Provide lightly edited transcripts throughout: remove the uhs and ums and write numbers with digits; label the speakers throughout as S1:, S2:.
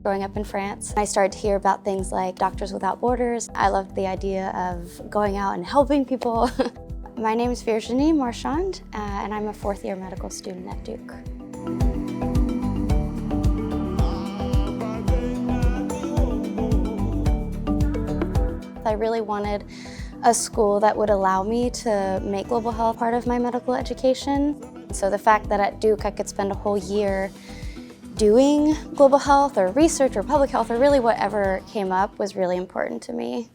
S1: Growing up in France, I started to hear about things like Doctors Without Borders. I loved the idea of going out and helping people. My name is Virginie Marchand, and I'm a 4th-year medical student at Duke. I really wanted a school that would allow me to make global health part of my medical education. So the fact that at Duke I could spend a whole year doing global health or research or public health or really whatever came up was really important to me.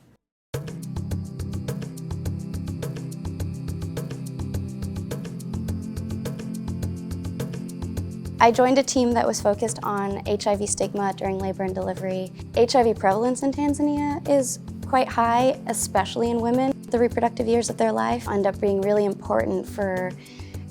S1: I joined a team that was focused on HIV stigma during labor and delivery. HIV prevalence in Tanzania is quite high, especially in women. The reproductive years of their life end up being really important for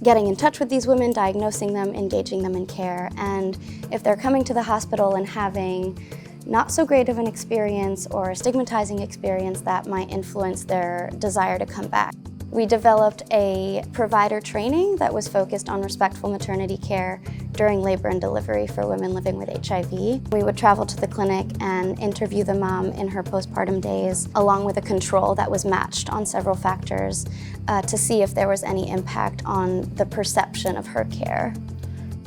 S1: getting in touch with these women, diagnosing them, engaging them in care. And if they're coming to the hospital and having not so great of an experience or a stigmatizing experience, that might influence their desire to come back. We developed a provider training that was focused on respectful maternity care during labor and delivery for women living with HIV. We would travel to the clinic and interview the mom in her postpartum days, along with a control that was matched on several factors to see if there was any impact on the perception of her care.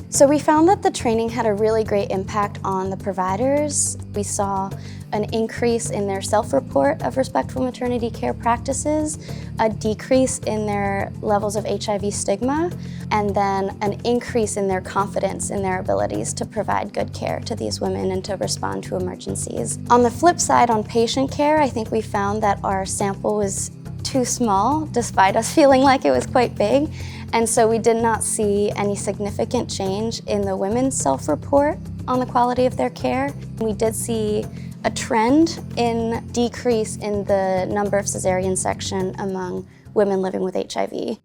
S1: So we found that the training had a really great impact on the providers. We saw an increase in their self-report of respectful maternity care practices, a decrease in their levels of HIV stigma, and then an increase in their confidence in their abilities to provide good care to these women and to respond to emergencies. On the flip side, on patient care, I think we found that our sample was too small, despite us feeling like it was quite big. And so we did not see any significant change in the women's self-report on the quality of their care. We did see a trend in decrease in the number of cesarean section among women living with HIV.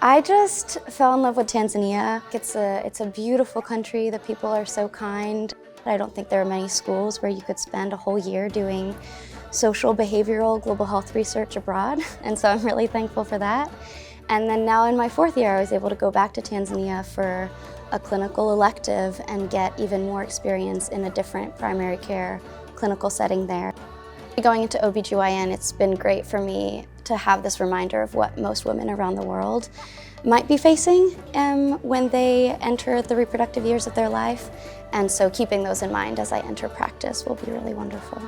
S1: I just fell in love with Tanzania. It's a beautiful country. The people are so kind. I don't think there are many schools where you could spend a whole year doing social, behavioral, global health research abroad, and so I'm really thankful for that. And then now in my 4th year, I was able to go back to Tanzania for a clinical elective and get even more experience in a different primary care clinical setting there. Going into OBGYN, it's been great for me to have this reminder of what most women around the world might be facing when they enter the reproductive years of their life. And so keeping those in mind as I enter practice will be really wonderful.